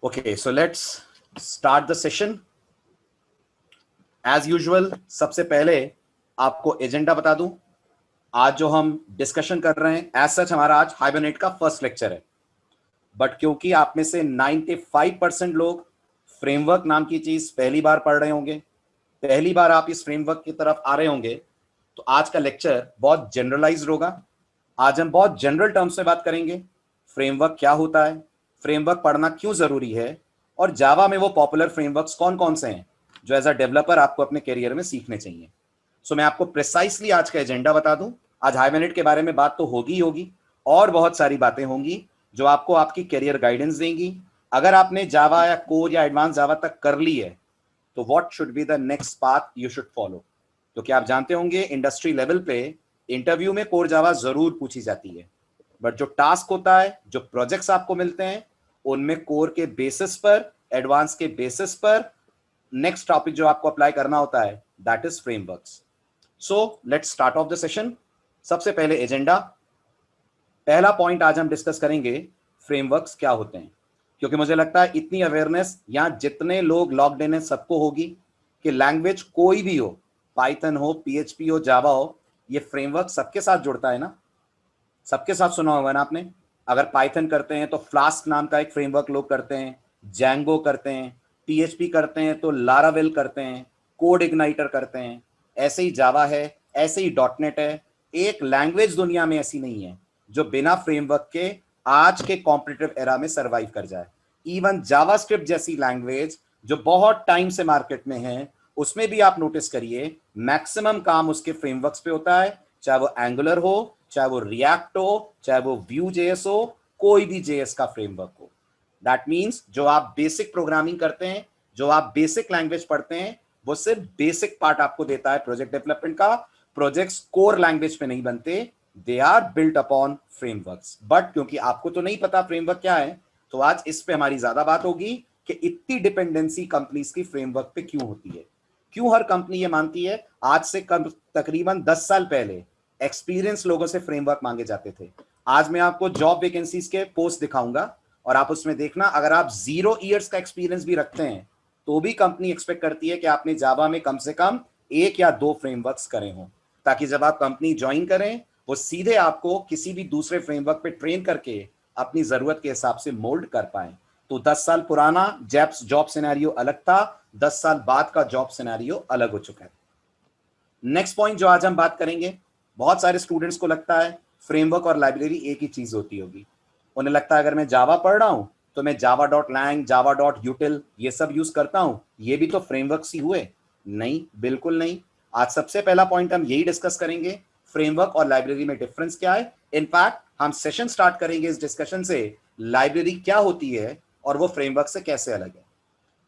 Okay, so let's start the session. As usual, सबसे पहले आपको एजेंडा बता दूं। आज जो हम डिस्कशन कर रहे हैं, एज सच हमारा आज हाइबरनेट का फर्स्ट लेक्चर है, बट क्योंकि आप में से 95% लोग फ्रेमवर्क नाम की चीज पहली बार पढ़ रहे होंगे, पहली बार आप इस फ्रेमवर्क की तरफ आ रहे होंगे, तो आज का लेक्चर बहुत जनरलाइज्ड होगा। आज हम बहुत जनरल टर्म्स में बात करेंगे। फ्रेमवर्क क्या होता है, फ्रेमवर्क पढ़ना क्यों जरूरी है, और जावा में वो पॉपुलर फ्रेमवर्क्स कौन कौन से हैं जो एज अ डेवलपर आपको अपने करियर में सीखने चाहिए। सो मैं आपको प्रिसाइसली आज का एजेंडा बता दूं। आज हाइबरनेट के बारे में बात तो होगी ही होगी, और बहुत सारी बातें होंगी जो आपको आपकी करियर गाइडेंस देंगी। अगर आपने जावा या कोर या एडवांस जावा तक कर ली है, तो what should be the next path you should follow. क्योंकि आप जानते होंगे इंडस्ट्री लेवल पे इंटरव्यू में कोर जावा जरूर पूछी जाती है, बट जो टास्क होता है, जो प्रोजेक्ट्स आपको मिलते हैं, उनमें कोर के बेसिस पर, एडवांस के बेसिस पर नेक्स्ट टॉपिक जो आपको अप्लाई करना होता है, that is frameworks. So let's start of the session. सबसे पहले एजेंडा, पहला पॉइंट आज हम डिस्कस करेंगे फ्रेमवर्क्स क्या होते हैं। क्योंकि मुझे लगता है इतनी अवेयरनेस यहाँ जितने लोग लॉग्ड इन है सबको होगी कि लैंग्वेज कोई भी हो, पाइथन हो, पीएचपी हो, जावा हो, ये फ्रेमवर्क सबके साथ जुड़ता है ना। सबके साथ सुना होगा ना आपने। अगर पाइथन करते हैं तो फ्लास्क नाम का एक फ्रेमवर्क लोग करते हैं, जैंगो करते हैं, पीएचपी करते हैं तो लारावेल करते हैं, कोड इग्नाइटर करते हैं। ऐसे ही जावा है, ऐसे ही डॉटनेट है। एक लैंग्वेज दुनिया में ऐसी नहीं है जो बिना फ्रेमवर्क के आज के कॉम्पिटिटिव एरा में सरवाइव कर जाए। इवन जावास्क्रिप्ट जैसी लैंग्वेज जो बहुत टाइम से मार्केट में है, उसमें भी आप नोटिस करिए मैक्सिमम काम उसके फ्रेमवर्क्स पे होता है, चाहे वो एंगुलर हो, चाहे वो रिएक्ट हो, चाहे वो व्यू जेएस हो, कोई भी जेएस का फ्रेमवर्क हो। दैट मीन्स जो आप बेसिक प्रोग्रामिंग करते हैं, जो आप बेसिक लैंग्वेज पढ़ते हैं, वो सिर्फ बेसिक पार्ट आपको देता है प्रोजेक्ट डेवलपमेंट का। प्रोजेक्ट्स कोर लैंग्वेज पे नहीं बनते, they are built upon frameworks. But क्योंकि आपको तो नहीं पता फ्रेमवर्क क्या है, तो आज इस पे हमारी ज्यादा बात होगी कि इतनी डिपेंडेंसी कंपनीज की फ्रेमवर्क पे क्यों होती है, क्यों हर कंपनी ये मानती है। आज से कम तकरीबन 10 साल पहले एक्सपीरियंस लोगों से फ्रेमवर्क मांगे जाते थे। आज मैं आपको जॉब वैकेंसीज के पोस्ट दिखाऊंगा और आप उसमें देखना, अगर आप 0 ईयर्स का एक्सपीरियंस भी रखते हैं तो भी कंपनी एक्सपेक्ट करती है कि आपने जावा में कम से कम 1 या 2 फ्रेमवर्क्स करे हों, ताकि जब आप कंपनी ज्वाइन करें वो सीधे आपको किसी भी दूसरे फ्रेमवर्क पे ट्रेन करके अपनी जरूरत के हिसाब से मोल्ड कर पाए। तो 10 साल पुराना जॉब सिनेरियो अलग था, 10 साल बाद का जॉब सिनेरियो अलग हो चुका है। नेक्स्ट पॉइंट जो आज हम बात करेंगे, बहुत सारे स्टूडेंट्स को लगता है फ्रेमवर्क और लाइब्रेरी एक ही चीज होती होगी। उन्हें लगता है अगर मैं जावा पढ़ रहा हूं तो मैं Java dot lang, Java dot util ये सब यूज करता हूं, ये भी तो फ्रेमवर्क्स ही हुए। नहीं, बिल्कुल नहीं। आज सबसे पहला पॉइंट हम यही डिस्कस करेंगे, फ्रेमवर्क और लाइब्रेरी में डिफरेंस क्या है। इनफैक्ट हम सेशन स्टार्ट करेंगे इस डिस्कशन से, लाइब्रेरी क्या होती है और वो फ्रेमवर्क से कैसे अलग है।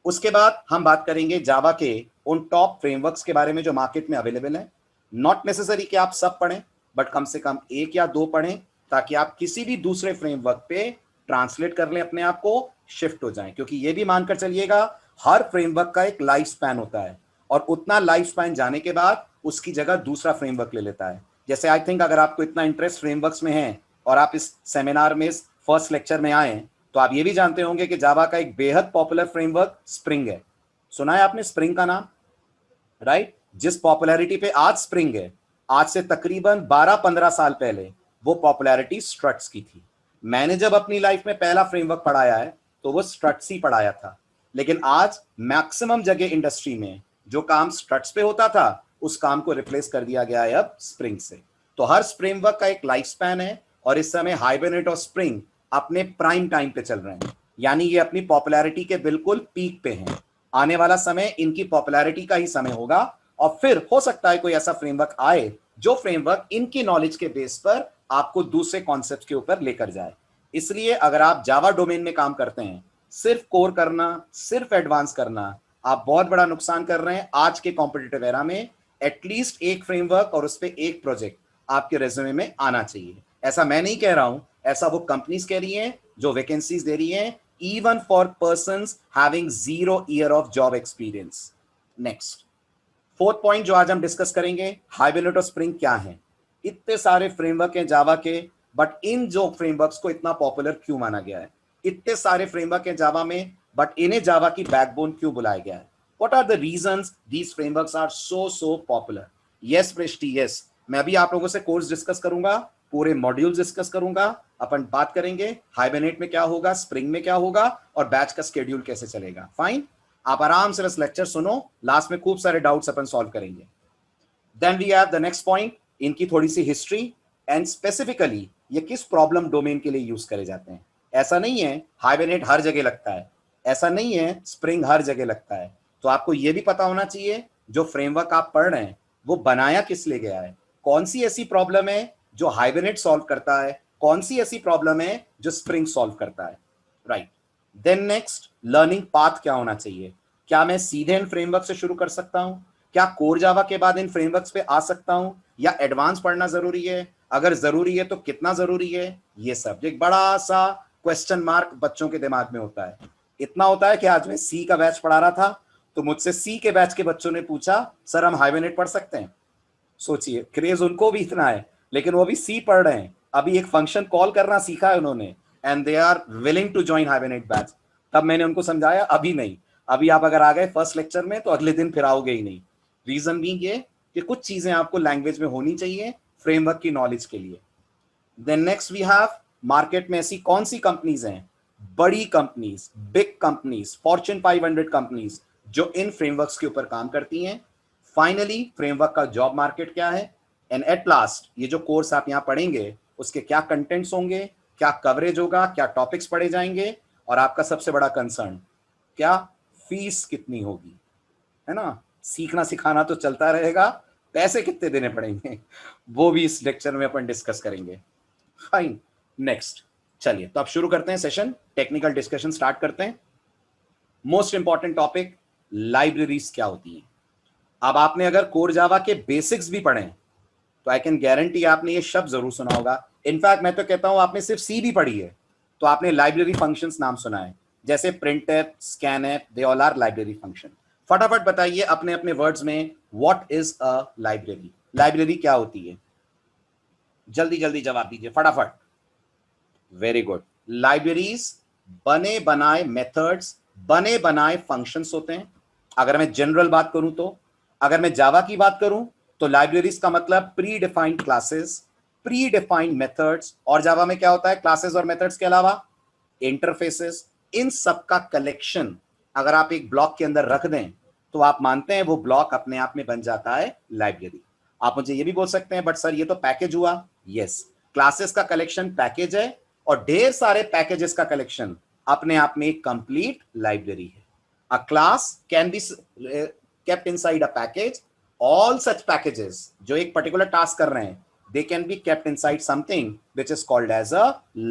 उसके बाद हम बात करेंगे जावा के उन टॉप फ्रेमवर्क्स के बारे में जो मार्केट में अवेलेबल है। नॉट नेसेसरी कि आप सब पढ़ें, बट कम से कम 1 या 2 पढ़ें, ताकि आप किसी भी दूसरे फ्रेमवर्क पे ट्रांसलेट कर लें, अपने आप को शिफ्ट हो जाएं। क्योंकि ये भी मानकर चलिएगा हर फ्रेमवर्क का एक लाइफ स्पैन होता है, और उतना लाइफ स्पैन जाने के बाद उसकी जगह दूसरा फ्रेमवर्क ले लेता है। जैसे आई थिंक अगर आपको इतना इंटरेस्ट फ्रेमवर्क्स में है और आप इस सेमिनार में, इस फर्स्ट लेक्चर में आए, तो आप ये भी जानते होंगे कि जावा का एक बेहद पॉपुलर फ्रेमवर्क स्प्रिंग है। सुना है आपने स्प्रिंग का नाम, राइट? जिस पॉपुलैरिटी पे आज स्प्रिंग है, आज से तकरीबन 12-15 साल पहले वो पॉपुलैरिटी स्ट्रट्स की थी। मैंने जब अपनी लाइफ में पहला फ्रेमवर्क पढ़ाया है तो वो स्ट्रट्स ही पढ़ाया था। लेकिन आज मैक्सिमम जगह इंडस्ट्री में जो काम स्ट्रट्स पे होता था, उस काम को रिप्लेस कर दिया गया है अब स्प्रिंग से। तो हर फ्रेमवर्क का एक लाइफ स्पैन है, और इस समय हाइबरनेट और स्प्रिंग अपने प्राइम टाइम पे चल रहे हैं, यानी ये अपनी पॉपुलैरिटी के बिल्कुल पीक पे हैं। आने वाला समय इनकी पॉपुलैरिटी का ही समय होगा, और फिर हो सकता है कोई ऐसा फ्रेमवर्क आए जो फ्रेमवर्क इनकी नॉलेज के बेस पर आपको दूसरे कॉन्सेप्ट के ऊपर लेकर जाए। इसलिए अगर आप जावा डोमेन में काम करते हैं, सिर्फ कोर करना, सिर्फ एडवांस करना, आप बहुत बड़ा नुकसान कर रहे हैं आज के कॉम्पिटिटिव एरा में। एटलीस्ट एक फ्रेमवर्क और उस पर एक प्रोजेक्ट आपके रेज्यूमे में आना चाहिए। ऐसा मैं नहीं कह रहा हूं, ऐसा वो कंपनीज कह रही हैं जो वैकेंसीज दे रही हैं, even for persons having 0 year of job experience. Next, fourth point जो आज हम डिस्कस करेंगे, हाइबरनेट और स्प्रिंग क्या है। इतने सारे फ्रेमवर्क हैं जावा के, बट इन जो फ्रेमवर्क्स को इतना पॉपुलर क्यों माना गया है। इतने सारे फ्रेमवर्क हैं जावा में, बट इन्हें जावा की बैकबोन क्यों बुलाया गया है? What are the reasons these frameworks are so popular? Yes Prishti, yes, मैं अभी आप लोगों से कोर्स डिस्कस करूंगा, पूरे मॉड्यूल्स डिस्कस करूंगा, अपन बात करेंगे हाइबरनेट में क्या होगा, स्प्रिंग में क्या होगा, और बैच का स्केड्यूल कैसे चलेगा। फाइन, आप आराम से बस लेक्चर सुनो, लास्ट में खूब सारे डाउट्स अपन सॉल्व करेंगे। Then we have the next point, इनकी थोड़ी सी हिस्ट्री एंड स्पेसिफिकली ये किस प्रॉब्लम डोमेन के लिए यूज करे जाते हैं। ऐसा नहीं है हाइबरनेट हर जगह लगता है, ऐसा नहीं है स्प्रिंग हर जगह लगता है, तो आपको यह भी पता होना चाहिए जो फ्रेमवर्क आप पढ़ रहे हैं वो बनाया किस लिए गया है, कौन सी ऐसी प्रॉब्लम है जो हाइबरनेट सॉल्व करता है, कौन सी ऐसी प्रॉब्लम है जो स्प्रिंग सॉल्व करता है। Right, then next, learning path क्या होना चाहिए? क्या मैं सीधे इन फ्रेमवर्क से शुरू कर सकता हूं? क्या कोर जावा के बाद इन फ्रेमवर्क्स पे आ सकता हूं, या एडवांस पढ़ना जरूरी है? अगर जरूरी है तो कितना जरूरी है? ये सब एक बड़ा सा क्वेश्चन मार्क बच्चों के दिमाग में होता है। इतना होता है कि आज मैं सी का बैच पढ़ा रहा था तो मुझसे सी के बैच के बच्चों ने पूछा, सर हम हाइबरनेट पढ़ सकते हैं? सोचिए, क्रेज उनको भी इतना है, लेकिन वो भी सी पढ़ रहे हैं, अभी एक फंक्शन कॉल करना सीखा है उन्होंने, and they are willing to join Hibernate batch. तब मैंने उनको समझाया अभी नहीं, अभी आप अगर आ गए फर्स्ट लेक्चर में तो अगले दिन फिर आओगे ही नहीं। रीजन भी ये कि कुछ चीजें आपको लैंग्वेज में होनी चाहिए फ्रेमवर्क की नॉलेज के लिए। Then next we have, market में ऐसी कौन सी कंपनीज हैं, बड़ी companies, big companies, Fortune 500 companies जो इन फ्रेमवर्क्स के ऊपर काम करती हैं। फाइनली फ्रेमवर्क का जॉब मार्केट क्या है, एंड एट लास्ट ये जो कोर्स आप यहां पढ़ेंगे उसके क्या कंटेंट्स होंगे, क्या कवरेज होगा, क्या टॉपिक्स पढ़े जाएंगे, और आपका सबसे बड़ा कंसर्न क्या, फीस कितनी होगी, है ना? सीखना सिखाना तो चलता रहेगा, पैसे कितने देने पड़ेंगे वो भी इस लेक्चर में अपन डिस्कस करेंगे। फाइन, नेक्स्ट, चलिए तो अब शुरू करते हैं सेशन, टेक्निकल डिस्कशन स्टार्ट करते हैं। मोस्ट इंपॉर्टेंट टॉपिक, लाइब्रेरीज क्या होती हैं। अब आपने अगर कोर जावा के बेसिक्स भी पढ़े तो आई कैन गारंटी आपने ये शब्द जरूर सुना होगा। इनफैक्ट मैं तो कहता हूं आपने सिर्फ सी भी पढ़ी है तो आपने लाइब्रेरी फंक्शंस नाम सुना है, जैसे print app, scan app, they all are library function. फटाफट बताइए अपने अपने वर्ड्स में, what is a library? Library क्या होती है? जल्दी जल्दी जवाब दीजिए फटाफट। वेरी गुड, लाइब्रेरीज बने बनाए मेथड्स, बने बनाए फंक्शंस होते हैं। अगर मैं जनरल बात करूं तो, अगर मैं जावा की बात करूं तो लाइब्रेरीज का मतलब pre defined classes, pre defined methods, और जावा में क्या होता है क्लासेस और मेथड्स के अलावा इंटरफेसेस, इन सब का कलेक्शन अगर आप एक ब्लॉक के अंदर रख दें तो आप मानते हैं वो ब्लॉक अपने आप में बन जाता है लाइब्रेरी। आप मुझे ये भी बोल सकते हैं बट सर ये तो पैकेज हुआ। यस, क्लासेस का कलेक्शन पैकेज है और ढेर सारे पैकेजेस का कलेक्शन अपने आप में एक कंप्लीट लाइब्रेरी है। अ class can be kept inside a package, all such packages जो एक पर्टिकुलर टास्क कर रहे हैं they can be kept inside something which is called as a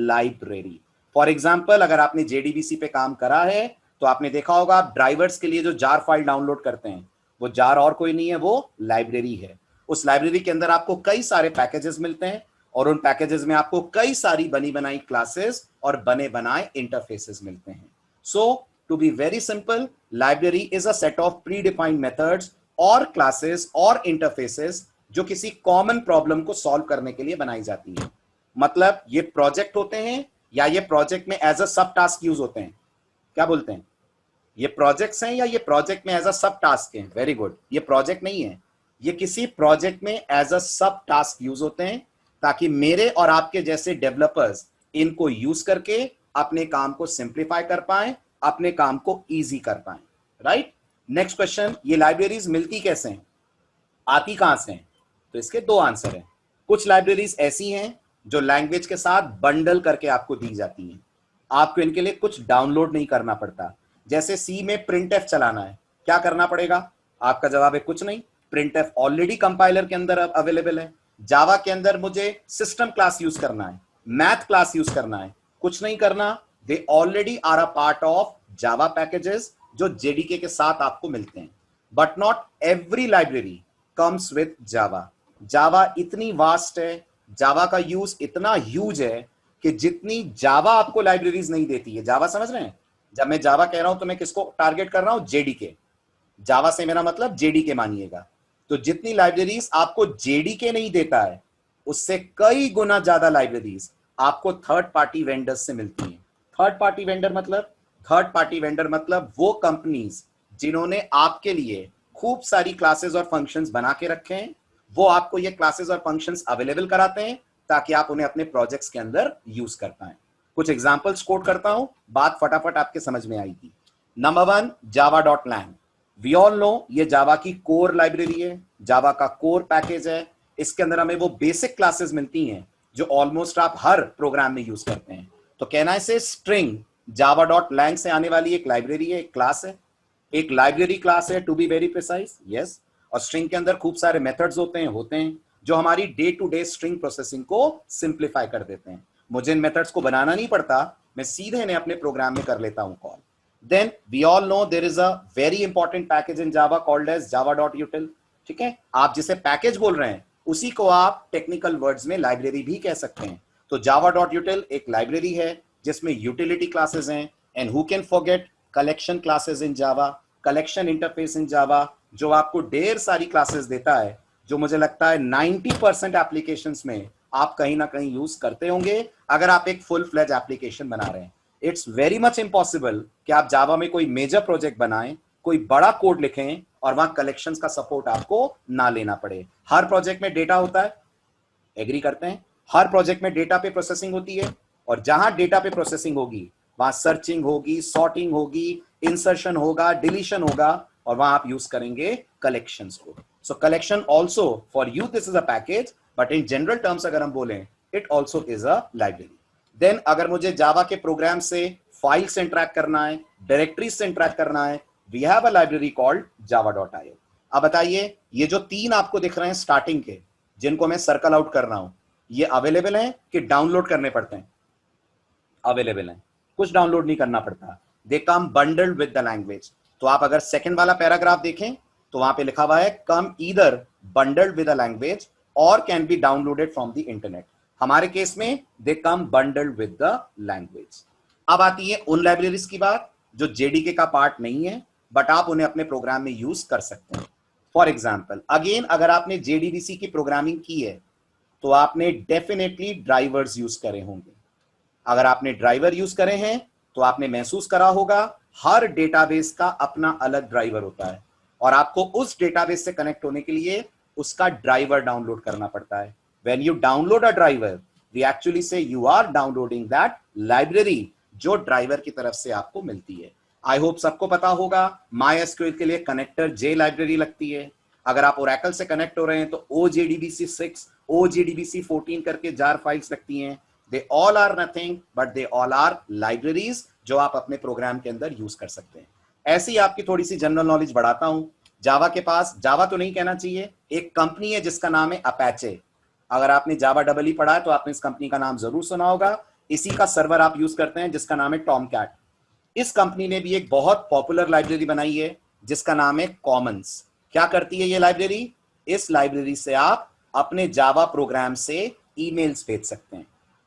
library. For example अगर आपने JDBC पे काम करा है तो आपने देखा होगा आप ड्राइवर्स के लिए जो जार फाइल डाउनलोड करते हैं वो जार और कोई नहीं है, वो लाइब्रेरी है। उस लाइब्रेरी के अंदर आपको कई सारे पैकेजेस मिलते हैं और उन पैकेजेस में आपको कई सारी बनी बनाई क्लासेस और बने बनाए इंटरफेसेस मिलते हैं। So to be very simple, library is a set of predefined methods और क्लासेस और इंटरफेसेस जो किसी कॉमन प्रॉब्लम को सॉल्व करने के लिए बनाई जाती है। मतलब ये प्रोजेक्ट होते हैं या ये प्रोजेक्ट में एज अ सब टास्क यूज होते हैं? क्या बोलते हैं, ये प्रोजेक्ट्स हैं या ये प्रोजेक्ट में एज अ सब टास्क हैं? वेरी गुड, ये प्रोजेक्ट नहीं है, ये किसी प्रोजेक्ट में एज अ सब टास्क यूज होते हैं ताकि मेरे और आपके जैसे डेवलपर्स इनको यूज करके अपने काम को सिंप्लीफाई कर पाए, अपने काम को इजी कर पाए। राइट, नेक्स्ट क्वेश्चन, ये लाइब्रेरीज मिलती कैसे हैं, आती कहां से हैं? तो इसके दो आंसर हैं। कुछ लाइब्रेरीज ऐसी हैं जो लैंग्वेज के साथ बंडल करके आपको दी जाती हैं, आपको इनके लिए कुछ डाउनलोड नहीं करना पड़ता। जैसे सी में प्रिंट एफ चलाना है, क्या करना पड़ेगा? आपका जवाब है कुछ नहीं, प्रिंट एफ ऑलरेडी कंपाइलर के अंदर अवेलेबल है। जावा के अंदर मुझे सिस्टम क्लास यूज करना है, मैथ क्लास यूज करना है, कुछ नहीं करना, they already are a part of Java packages जो जेडीके के साथ आपको मिलते हैं। But not every library comes with Java. Java इतनी वास्ट है, जावा का यूज इतना ह्यूज है कि जितनी जावा आपको लाइब्रेरीज नहीं देती है। जावा समझ रहे हैं? जब मैं जावा कह रहा हूं तो मैं किसको टारगेट कर रहा हूं? जेडीके। जावा से मेरा मतलब जेडीके मानिएगा। तो जितनी लाइब्रेरीज आपको जेडीके नहीं देता है उससे कई गुना ज्यादा लाइब्रेरीज आपको थर्ड पार्टी वेंडर्स से मिलती हैं। थर्ड पार्टी वेंडर मतलब थर्ड पार्टी वेंडर मतलब वो कंपनीज जिन्होंने आपके लिए खूब सारी क्लासेस और फंक्शंस बना के रखे हैं, वो आपको ये क्लासेस और फंक्शंस अवेलेबल कराते हैं ताकि आप उन्हें अपने प्रोजेक्ट्स के अंदर यूज कर पाएं। कुछ एग्जांपल्स कोट करता हूं, बात फटाफट आपके समझ में आएगी। Number 1, java.lang। We all no ये जावा की कोर लाइब्रेरी है, जावा का कोर पैकेज है। इसके अंदर हमें वो बेसिक क्लासेस मिलती हैं जो ऑलमोस्ट आप हर प्रोग्राम में यूज करते हैं। तो कहना है से स्ट्रिंग java.lang से आने वाली एक लाइब्रेरी है, एक क्लास है, एक लाइब्रेरी क्लास है to be very precise, yes. और स्ट्रिंग के अंदर खूब सारे मेथड्स होते हैं जो हमारी day to day string processing को सिंप्लीफाई कर देते हैं। मुझे इन मेथड्स को बनाना नहीं पड़ता, मैं सीधे इन्हें अपने प्रोग्राम में कर लेता हूं call. Then we all know there is a very important package in Java called as java.util। ठीक है, आप जिसे पैकेज बोल रहे हैं उसी को आप टेक्निकल वर्ड्स में लाइब्रेरी भी कह सकते हैं। तो java.util एक लाइब्रेरी है जिसमें यूटिलिटी क्लासेस हैं, and who can forget collection classes in Java, collection interface in Java, जो आपको ढेर सारी क्लासेस देता है, जो मुझे लगता है 90% एप्लीकेशंस में आप कहीं ना कहीं यूज करते होंगे अगर आप एक फुल फ्लेज एप्लीकेशन बना रहे हैं। इट्स वेरी मच इम्पॉसिबल कि आप जावा में कोई मेजर प्रोजेक्ट बनाएं, कोई बड़ा कोड लिखें और वहां कलेक्शंस का सपोर्ट आपको ना लेना पड़े। हर प्रोजेक्ट में डेटा होता है, एग्री करते हैं, हर प्रोजेक्ट में डेटा पे प्रोसेसिंग होती है, और जहां डेटा पे प्रोसेसिंग होगी वहां सर्चिंग होगी, सॉर्टिंग होगी, इंसर्शन होगा, डिलीशन होगा, और वहां आप यूज करेंगे कलेक्शंस को। So collection also for you this is a package, but in general terms अगर हम बोलें it also is a library. Then अगर मुझे जावा के प्रोग्राम से फाइल से इंटरैक्ट करना है, डायरेक्टरीज से इंटरैक्ट करना है, we have a library called java.io। अब बताइए, ये जो तीन आपको दिख रहे हैं स्टार्टिंग के, जिनको मैं सर्कल आउट कर रहा हूं, ये अवेलेबल हैं कि डाउनलोड करने पड़ते हैं? अवेलेबल हैं, कुछ डाउनलोड नहीं करना पड़ता, दे come bundled with the language. तो आप अगर सेकंड वाला पैराग्राफ देखें तो वहां पे लिखा हुआ है come either bundled with the language और can be downloaded from the internet. हमारे केस में they come bundled with the language. अब आती है उन लाइब्रेरीज की बात जो जेडीके का पार्ट नहीं है, बट आप उन्हें अपने प्रोग्राम में यूज कर सकते हैं। फॉर एग्जाम्पल, अगेन अगर आपने जेडीबीसी की प्रोग्रामिंग की है तो आपने डेफिनेटली ड्राइवर्स यूज करे होंगे। अगर आपने ड्राइवर यूज करे हैं तो आपने महसूस करा होगा हर डेटाबेस का अपना अलग ड्राइवर होता है, और आपको उस डेटाबेस से कनेक्ट होने के लिए उसका ड्राइवर डाउनलोड करना पड़ता है। When you download a driver, we actually say you are downloading that library जो ड्राइवर की तरफ से आपको मिलती है। आई होप सबको पता होगा MySQL के लिए कनेक्टर जे लाइब्रेरी लगती है। अगर आप ओरेकल से कनेक्ट हो रहे हैं तो OJDBC6, OJDBC14 करके जार फाइल्स लगती हैं। They all are nothing but they all are libraries जो आप अपने प्रोग्राम के अंदर यूज कर सकते हैं। ऐसे ही आपकी थोड़ी सी जनरल नॉलेज बढ़ाता हूं। जावा के पास, जावा तो नहीं कहना चाहिए, एक कंपनी है जिसका नाम है अपैचे। अगर आपने जावा डबल ई पढ़ा है तो आपने इस कंपनी का नाम जरूर सुना होगा। इसी का सर्वर आप यूज करते हैं जिसका नाम है टॉमकैट। इस कंपनी ने भी एक बहुत पॉपुलर लाइब्रेरी बनाई है जिसका नाम है कॉमन्स। क्या करती है ये लाइब्रेरी? इस लाइब्रेरी से आप अपने जावा प्रोग्राम से ईमेल्स भेज सकते हैं।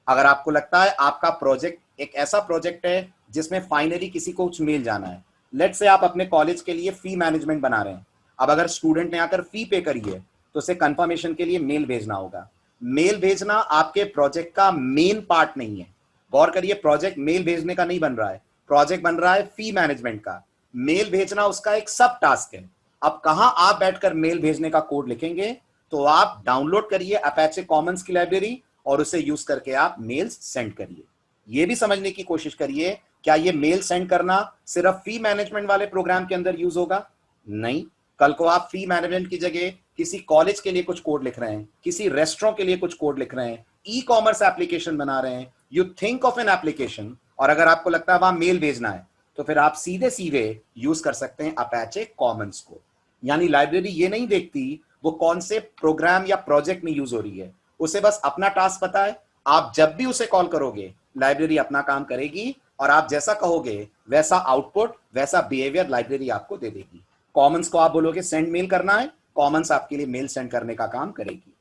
अगर आपको लगता है आपका प्रोजेक्ट एक ऐसा प्रोजेक्ट है जिसमें फाइनली किसी को कुछ मेल जाना है, लेट्स से आप अपने कॉलेज के लिए फी मैनेजमेंट बना रहे हैं। अब अगर स्टूडेंट ने आकर फी पे करी है तो उसे कंफर्मेशन के लिए मेल भेजना होगा। मेल भेजना आपके प्रोजेक्ट का मेन पार्ट नहीं है। गौर करिए, प्रोजेक्ट मेल भेजने का नहीं बन रहा है, प्रोजेक्ट बन रहा है फी मैनेजमेंट का। मेल भेजना उसका एक सब टास्क है। अब कहां आप बैठकर मेल भेजने का कोड लिखेंगे? तो आप डाउनलोड करिए अपैचे कॉमन्स की लाइब्रेरी और उसे यूज करके आप मेल्स सेंड करिए। यह भी समझने की कोशिश करिए, क्या यह मेल सेंड करना सिर्फ फी मैनेजमेंट वाले प्रोग्राम के अंदर यूज होगा? नहीं। कल को आप फी मैनेजमेंट की जगह किसी कॉलेज के लिए कुछ कोड लिख रहे हैं, किसी रेस्टोरेंट के लिए कुछ कोड लिख रहे हैं, ई कॉमर्स एप्लीकेशन बना रहे हैं, you think of an application, और अगर आपको लगता है वहां मेल भेजना है तो फिर आप सीधे सीधे यूज कर सकते हैं अपैचे कॉमन्स को। यानी लाइब्रेरी ये नहीं देखती वो कौन से प्रोग्राम या प्रोजेक्ट में यूज हो रही है, उसे बस अपना टास्क पता है। आप जब भी उसे कॉल करोगे लाइब्रेरी अपना काम करेगी और आप जैसा कहोगे वैसा आउटपुट, वैसा बिहेवियर लाइब्रेरी आपको दे देगी। कॉमन्स को आप बोलोगे सेंड मेल करना है, कॉमन्स आपके लिए मेल सेंड करने का काम करेगी।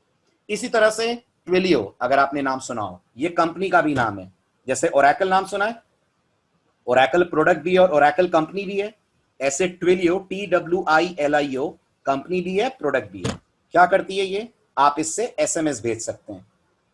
इसी तरह से ट्विलियो, अगर आपने नाम सुना हो, ये कंपनी का भी नाम है। जैसे ओरेकल नाम सुना है, ओरेकल प्रोडक्ट भी है और ओरेकल कंपनी भी है, ऐसे ट्विलियो TWILIO कंपनी भी है, प्रोडक्ट भी है। क्या करती है ये? आप इससे एसएमएस भेज सकते हैं।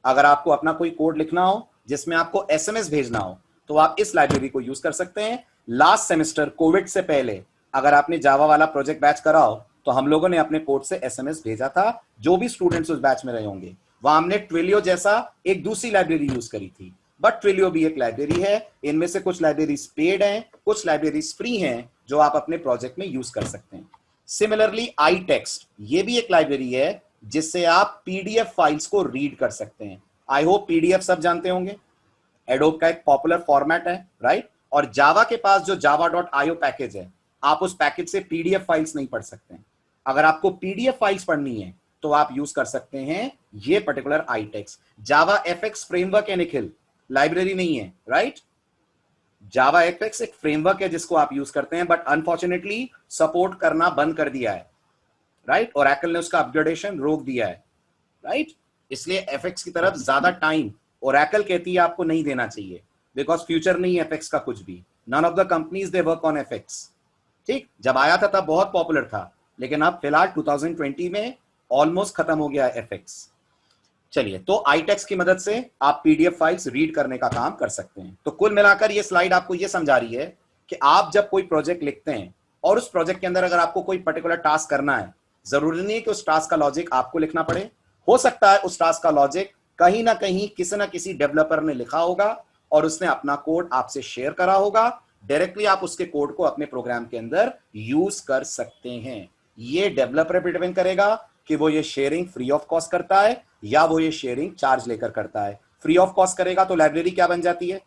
अगर आपको अपना कोई कोड लिखना हो जिसमें आपको एसएमएस भेजना हो तो आप इस लाइब्रेरी को यूज कर सकते हैं। लास्ट सेमेस्टर कोविड से पहले अगर आपने जावा वाला प्रोजेक्ट बैच कराओ तो हम लोगों ने अपने कोड से एसएमएस भेजा था, जो भी स्टूडेंट्स उस बैच में रहे होंगे। वहां हमने ट्विलियो जैसा एक दूसरी लाइब्रेरी यूज करी थी, बट ट्विलियो भी एक लाइब्रेरी है। इनमें से कुछ लाइब्रेरीज पेड हैं, कुछ लाइब्रेरीज फ्री हैं, जो आप अपने प्रोजेक्ट में यूज कर सकते हैं। सिमिलरली आई टेक्स्ट, ये भी एक लाइब्रेरी है जिससे आप पीडीएफ फाइल्स को रीड कर सकते हैं। आई होप पीडीएफ सब जानते होंगे, एडोब का एक पॉपुलर फॉर्मेट है, राइट। और जावा के पास जो java.io पैकेज है, आप उस पैकेज से पीडीएफ फाइल्स नहीं पढ़ सकते हैं। अगर आपको पीडीएफ फाइल्स पढ़नी है तो आप यूज कर सकते हैं ये particular I text. Java FX framework है निखिल, लाइब्रेरी नहीं है, राइट। जावा एफएक्स एक फ्रेमवर्क है जिसको आप यूज करते हैं, बट अनफॉर्चुनेटली सपोर्ट करना बंद कर दिया है, राइट। ओरेकल ने उसका अपग्रेडेशन रोक दिया है, राइट। इसलिए एफएक्स की तरफ ज्यादा टाइम ओरेकल कहती है आपको नहीं देना चाहिए, बिकॉज फ्यूचर नहीं है एफएक्स का कुछ भी। None of the companies they work on FX. ठीक, जब आया था तब बहुत पॉपुलर था, लेकिन अब फिलहाल 2020 में ऑलमोस्ट खत्म हो गया एफएक्स। चलिए, तो आईटेक्स की मदद से आप पीडीएफ फाइल्स रीड करने का काम कर सकते हैं। तो कुल मिलाकर ये स्लाइड आपको ये समझा रही है कि आप जब कोई प्रोजेक्ट लिखते हैं और उस प्रोजेक्ट के अंदर अगर आपको कोई पर्टिकुलर टास्क करना है, जरूरी नहीं है कि उस टास्क का लॉजिक आपको लिखना पड़े। हो सकता है उस टास्क का लॉजिक कहीं ना कहीं किसी ना किसी डेवलपर ने लिखा होगा और उसने अपना कोड आपसे शेयर करा होगा। डायरेक्टली आप उसके कोड को अपने प्रोग्राम के अंदर यूज कर सकते हैं। ये डेवलपर पे डिपेंड करेगा कि वो ये शेयरिंग फ्री ऑफ कॉस्ट करता है या वो ये शेयरिंग चार्ज लेकर करता है। फ्री ऑफ कॉस्ट करेगा तो लाइब्रेरी क्या बन जाती है?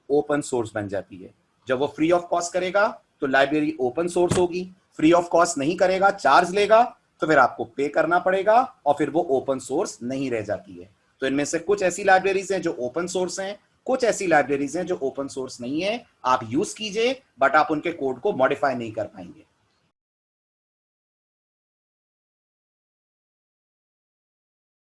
ओपन सोर्स बन जाती है। जब वो फ्री ऑफ कॉस्ट करेगा तो लाइब्रेरी ओपन सोर्स होगी। फ्री ऑफ कॉस्ट नहीं करेगा, चार्ज लेगा, तो फिर आपको पे करना पड़ेगा और फिर वो ओपन सोर्स नहीं रह जाती है। तो इनमें से कुछ ऐसी लाइब्रेरीज हैं जो ओपन सोर्स हैं, कुछ ऐसी लाइब्रेरीज हैं जो ओपन सोर्स नहीं है। आप यूज कीजिए, बट आप उनके कोड को मॉडिफाई नहीं कर पाएंगे।